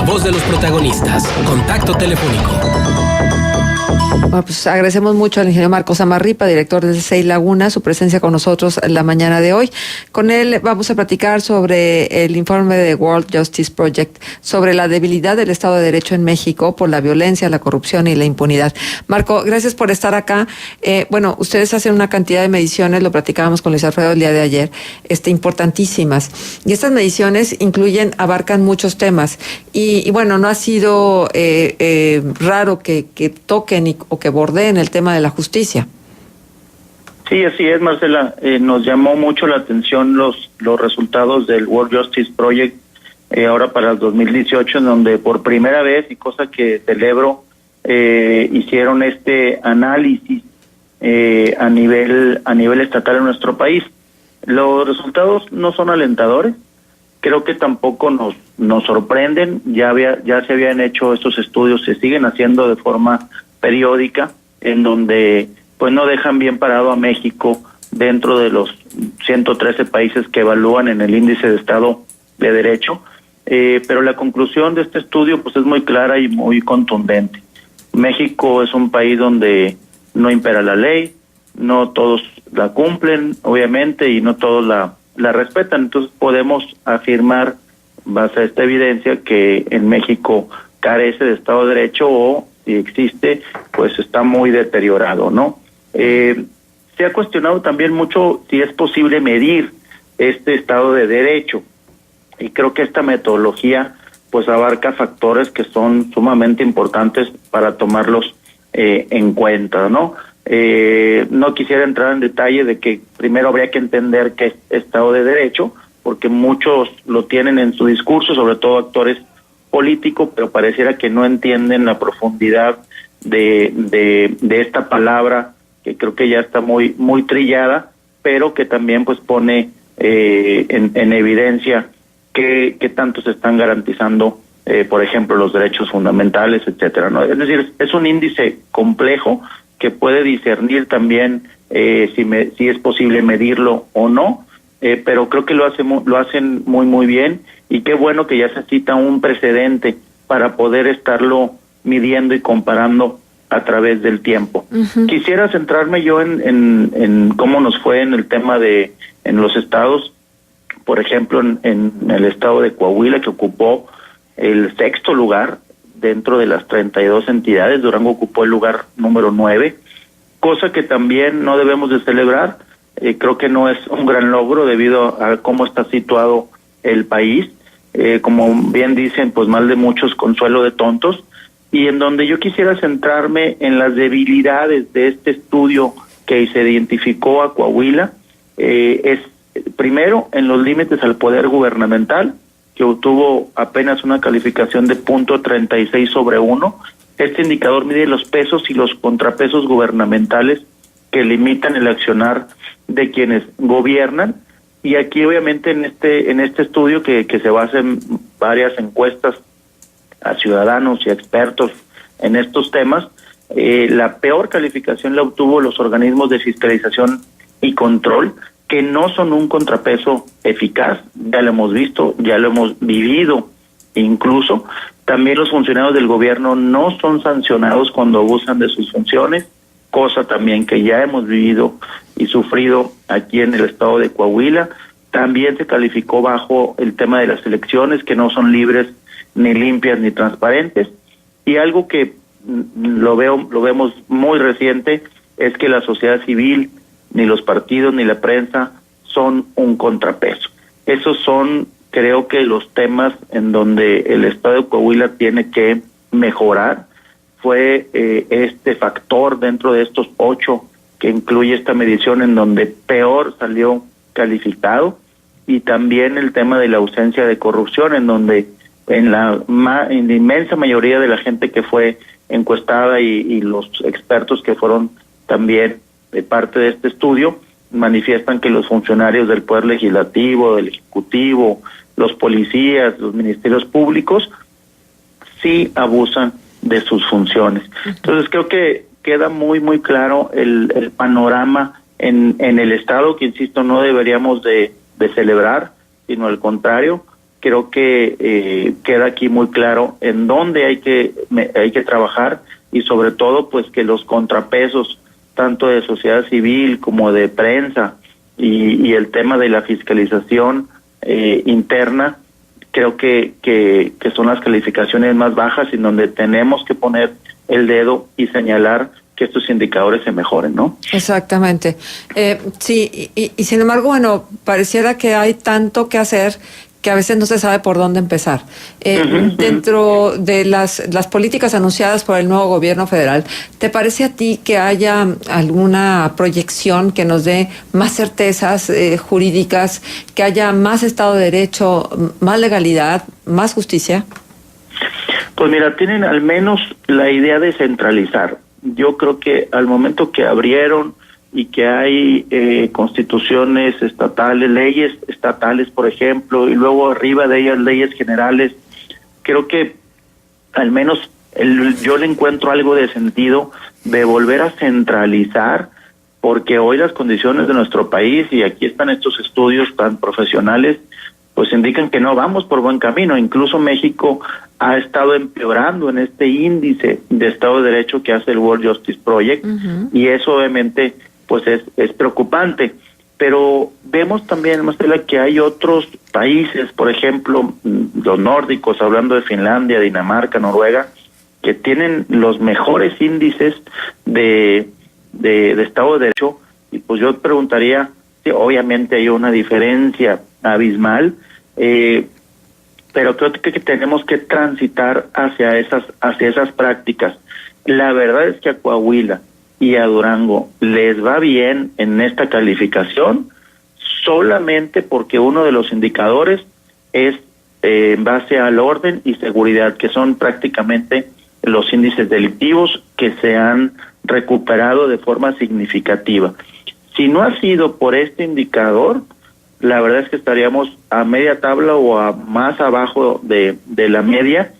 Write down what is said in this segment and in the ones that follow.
voz de los protagonistas. Contacto telefónico. Bueno, pues agradecemos mucho al ingeniero Marcos Amarripa, director de Seis Lagunas, su presencia con nosotros la mañana de hoy. Con él vamos a platicar sobre el informe de World Justice Project sobre la debilidad del Estado de Derecho en México por la violencia, la corrupción y la impunidad. Marco, gracias por estar acá. Bueno, ustedes hacen una cantidad de mediciones, lo platicábamos con Luis Alfredo el día de ayer, importantísimas. Y estas mediciones abarcan muchos temas. Y bueno, no ha sido raro que toquen o que bordeen el tema de la justicia. Sí, así es, Marcela. Nos llamó mucho la atención los resultados del World Justice Project ahora para el 2018, en donde por primera vez, y cosa que celebro, hicieron este análisis a nivel estatal en nuestro país. Los resultados no son alentadores, creo que tampoco nos sorprenden. Ya se habían hecho estos estudios, se siguen haciendo de forma periódica, en donde pues no dejan bien parado a México dentro de los 113 países que evalúan en el índice de Estado de Derecho, pero la conclusión de este estudio pues es muy clara y muy contundente. México es un país donde no impera la ley, no todos la cumplen, obviamente, y no todos la respetan. Entonces podemos afirmar, base a esta evidencia, que en México carece de Estado de Derecho, o si existe, pues está muy deteriorado, ¿no? Se ha cuestionado también mucho si es posible medir este Estado de Derecho, y creo que esta metodología pues abarca factores que son sumamente importantes para tomarlos en cuenta, ¿no? No quisiera entrar en detalle de que primero habría que entender qué es Estado de Derecho, porque muchos lo tienen en su discurso, sobre todo actores políticos, pero pareciera que no entienden la profundidad de esta palabra, que creo que ya está muy trillada, pero que también pues pone en evidencia que tanto se están garantizando, por ejemplo, los derechos fundamentales, etcétera, ¿no? Es decir, es un índice complejo que puede discernir también si es posible medirlo o no, pero creo que lo hacen muy bien, y qué bueno que ya se cita un precedente para poder estarlo midiendo y comparando a través del tiempo. Uh-huh. Quisiera centrarme yo en cómo nos fue en el tema en los estados. Por ejemplo, en el estado de Coahuila, que ocupó el 6º lugar dentro de las 32 entidades, Durango ocupó el lugar número 9, cosa que también no debemos de celebrar. Creo que no es un gran logro debido a cómo está situado el país. Como bien dicen, pues mal de muchos, consuelo de tontos, y en donde yo quisiera centrarme en las debilidades de este estudio que se identificó a Coahuila. Es primero en los límites al poder gubernamental, que obtuvo apenas una calificación de .36 sobre 1. Este indicador mide los pesos y los contrapesos gubernamentales que limitan el accionar de quienes gobiernan, y aquí obviamente en este estudio que se basa en varias encuestas a ciudadanos y expertos en estos temas, la peor calificación la obtuvo los organismos de fiscalización y control, que no son un contrapeso eficaz. Ya lo hemos visto, ya lo hemos vivido. Incluso también los funcionarios del gobierno no son sancionados cuando abusan de sus funciones, cosa también que ya hemos vivido y sufrido aquí en el estado de Coahuila. También se calificó bajo el tema de las elecciones, que no son libres, ni limpias, ni transparentes. Y algo que lo vemos muy reciente, es que la sociedad civil, ni los partidos, ni la prensa son un contrapeso. Esos son, creo que, los temas en donde el estado de Coahuila tiene que mejorar. Fue este factor dentro de estos 8 que incluye esta medición, en donde peor salió calificado, y también el tema de la ausencia de corrupción, en donde en la inmensa mayoría de la gente que fue encuestada y los expertos que fueron también de parte de este estudio manifiestan que los funcionarios del Poder Legislativo, del Ejecutivo, los policías, los ministerios públicos, sí abusan de sus funciones. Entonces creo que queda muy claro el panorama en el Estado, que insisto, no deberíamos de celebrar, sino al contrario, creo que queda aquí muy claro en dónde hay que trabajar, y sobre todo pues que los contrapesos tanto de sociedad civil como de prensa y el tema de la fiscalización interna, creo que son las calificaciones más bajas, y donde tenemos que poner el dedo y señalar que estos indicadores se mejoren, ¿no? Exactamente. Sí, y sin embargo, bueno, pareciera que hay tanto que hacer que a veces no se sabe por dónde empezar. Dentro de las políticas anunciadas por el nuevo gobierno federal, ¿te parece a ti que haya alguna proyección que nos dé más certezas jurídicas, que haya más Estado de Derecho, más legalidad, más justicia? Pues mira, tienen al menos la idea de centralizar. Yo creo que al momento que abrieron y que hay constituciones estatales, leyes estatales, por ejemplo, y luego arriba de ellas leyes generales, creo que al menos yo le encuentro algo de sentido de volver a centralizar, porque hoy las condiciones de nuestro país, y aquí están estos estudios tan profesionales, pues indican que no vamos por buen camino. Incluso México ha estado empeorando en este índice de Estado de Derecho que hace el World Justice Project, y eso obviamente pues es preocupante. Pero vemos también, Marcela, que hay otros países, por ejemplo, los nórdicos, hablando de Finlandia, Dinamarca, Noruega, que tienen los mejores índices de Estado de Derecho, y pues yo preguntaría, sí, obviamente hay una diferencia abismal, pero creo que tenemos que transitar hacia esas prácticas. La verdad es que a Coahuila y a Durango les va bien en esta calificación solamente porque uno de los indicadores es en base al orden y seguridad, que son prácticamente los índices delictivos que se han recuperado de forma significativa. Si no ha sido por este indicador, la verdad es que estaríamos a media tabla o a más abajo de la media,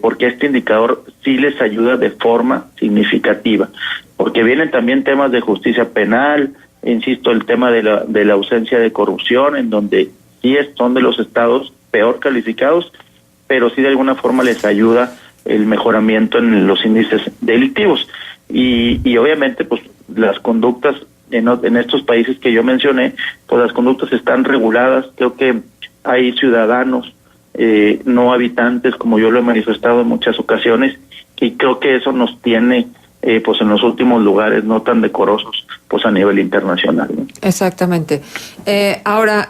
porque este indicador sí les ayuda de forma significativa, porque vienen también temas de justicia penal, insisto, el tema de la ausencia de corrupción, en donde sí son de los estados peor calificados, pero sí de alguna forma les ayuda el mejoramiento en los índices delictivos, y obviamente pues las conductas en estos países que yo mencioné, pues las conductas están reguladas. Creo que hay ciudadanos no habitantes, como yo lo he manifestado en muchas ocasiones, y creo que eso nos tiene pues en los últimos lugares no tan decorosos pues a nivel internacional, ¿no? Exactamente. Ahora,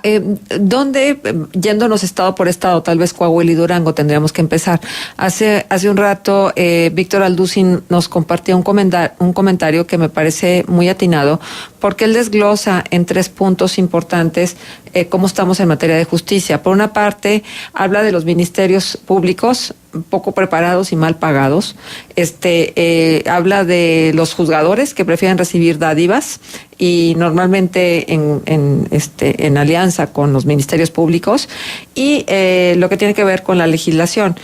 ¿dónde, yéndonos estado por estado, tal vez Coahuila y Durango tendríamos que empezar? Hace un rato Víctor Alducin nos compartió un comentario que me parece muy atinado, porque él desglosa en 3 puntos importantes cómo estamos en materia de justicia. Por una parte, habla de los ministerios públicos poco preparados y mal pagados. Habla de los juzgadores que prefieren recibir dádivas y normalmente en alianza con los ministerios públicos, y lo que tiene que ver con la legislación.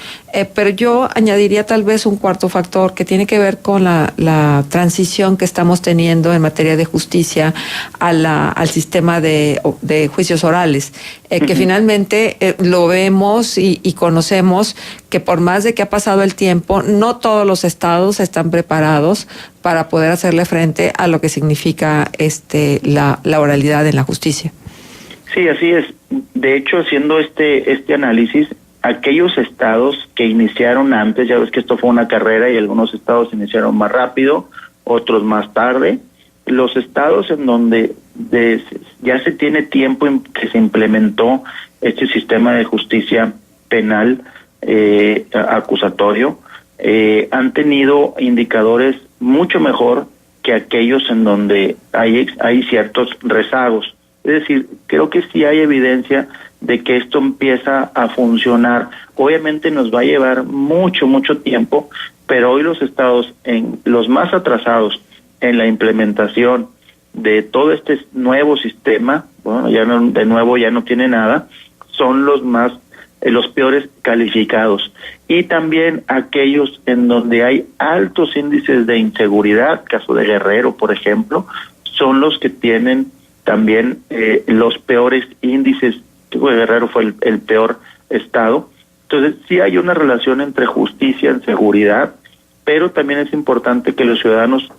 Pero yo añadiría tal vez un cuarto factor que tiene que ver con la transición que estamos teniendo en materia de justicia al sistema de juicios orales, que finalmente lo vemos y conocemos que por más de que ha pasado el tiempo, no todos los estados están preparados para poder hacerle frente a lo que significa la oralidad en la justicia. Sí, así es. De hecho, haciendo este análisis, aquellos estados que iniciaron antes, ya ves que esto fue una carrera y algunos estados iniciaron más rápido, otros más tarde, los estados en donde ya se tiene tiempo en que se implementó este sistema de justicia penal acusatorio, han tenido indicadores mucho mejor que aquellos en donde hay ciertos rezagos. Es decir, creo que sí hay evidencia de que esto empieza a funcionar. Obviamente nos va a llevar mucho tiempo, pero hoy los estados, los más atrasados en la implementación de todo este nuevo sistema, bueno, ya no tiene nada, son los peores calificados. Y también aquellos en donde hay altos índices de inseguridad, caso de Guerrero, por ejemplo, son los que tienen también los peores índices. Guerrero fue el peor Estado. Entonces, sí hay una relación entre justicia y seguridad, pero también es importante que los ciudadanos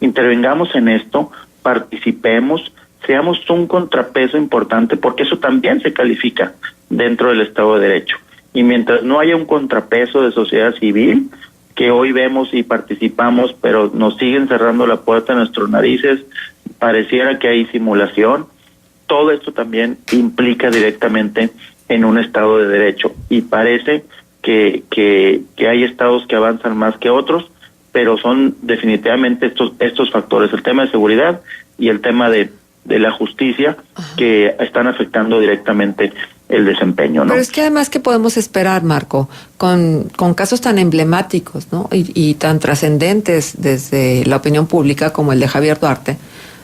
intervengamos en esto, participemos, seamos un contrapeso importante, porque eso también se califica dentro del Estado de Derecho. Y mientras no haya un contrapeso de sociedad civil, que hoy vemos y participamos, pero nos siguen cerrando la puerta en nuestras narices, pareciera que hay simulación, todo esto también implica directamente en un Estado de Derecho. Y parece que hay estados que avanzan más que otros, pero son definitivamente estos factores, el tema de seguridad y el tema de la justicia, que están afectando directamente el desempeño, ¿no? Pero es que además, ¿qué podemos esperar, Marco, con casos tan emblemáticos, ¿no? y tan trascendentes desde la opinión pública como el de Javier Duarte,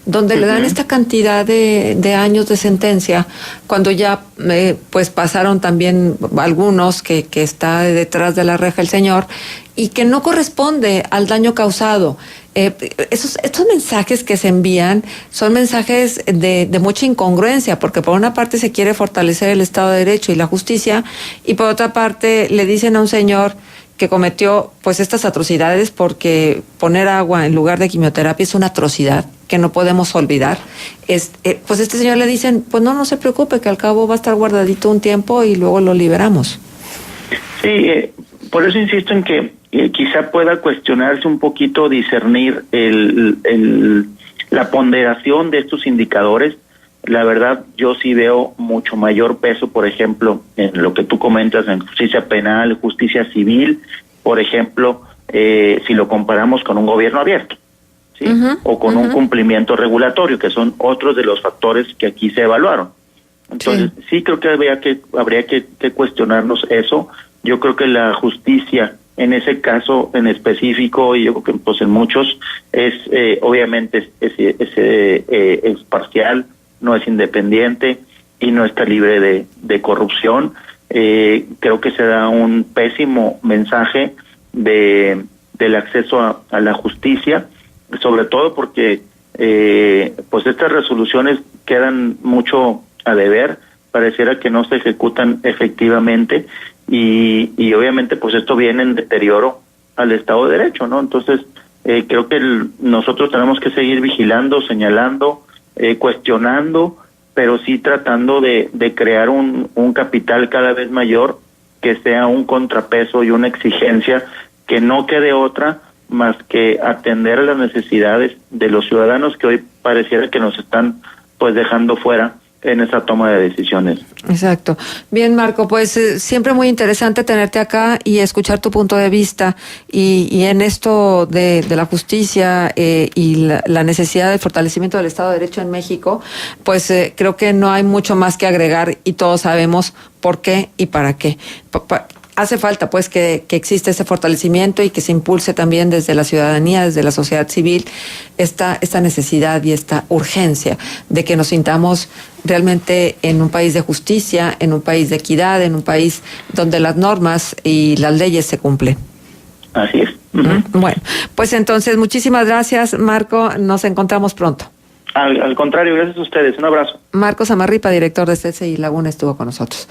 donde le dan esta cantidad de años de sentencia, cuando ya pues pasaron también algunos que está detrás de la reja el señor, y que no corresponde al daño causado? Estos mensajes que se envían son mensajes de mucha incongruencia, porque por una parte se quiere fortalecer el Estado de Derecho y la justicia, y por otra parte le dicen a un señor que cometió pues estas atrocidades, porque poner agua en lugar de quimioterapia es una atrocidad que no podemos olvidar. Pues este señor le dicen, pues no se preocupe, que al cabo va a estar guardadito un tiempo y luego lo liberamos. Sí, por eso insisto en que quizá pueda cuestionarse un poquito, discernir la ponderación de estos indicadores. La verdad, yo sí veo mucho mayor peso, por ejemplo, en lo que tú comentas, en justicia penal, justicia civil, por ejemplo, si lo comparamos con un gobierno abierto, ¿sí? O con un cumplimiento regulatorio, que son otros de los factores que aquí se evaluaron. Entonces, sí creo que habría que cuestionarnos eso. Yo creo que la justicia, en ese caso en específico, y yo creo que pues en muchos, obviamente es parcial, no es independiente y no está libre de corrupción. Creo que se da un pésimo mensaje del acceso a la justicia, sobre todo porque pues estas resoluciones quedan mucho a deber, pareciera que no se ejecutan efectivamente, y obviamente pues esto viene en deterioro al Estado de Derecho, ¿no? Entonces creo que nosotros tenemos que seguir vigilando, señalando, cuestionando, pero sí tratando de crear un capital cada vez mayor, que sea un contrapeso y una exigencia, que no quede otra más que atender a las necesidades de los ciudadanos, que hoy pareciera que nos están pues dejando fuera en esa toma de decisiones. Exacto. Bien, Marco, pues siempre muy interesante tenerte acá y escuchar tu punto de vista, y en esto de la justicia y la necesidad de fortalecimiento del Estado de Derecho en México, pues creo que no hay mucho más que agregar, y todos sabemos por qué y para qué. Hace falta pues que exista ese fortalecimiento y que se impulse también desde la ciudadanía, desde la sociedad civil, esta necesidad y esta urgencia de que nos sintamos realmente en un país de justicia, en un país de equidad, en un país donde las normas y las leyes se cumplen. Así es. Bueno, pues entonces muchísimas gracias, Marco, nos encontramos pronto. Al contrario, gracias a ustedes, un abrazo. Marco Samarripa, director de CCI Laguna, estuvo con nosotros.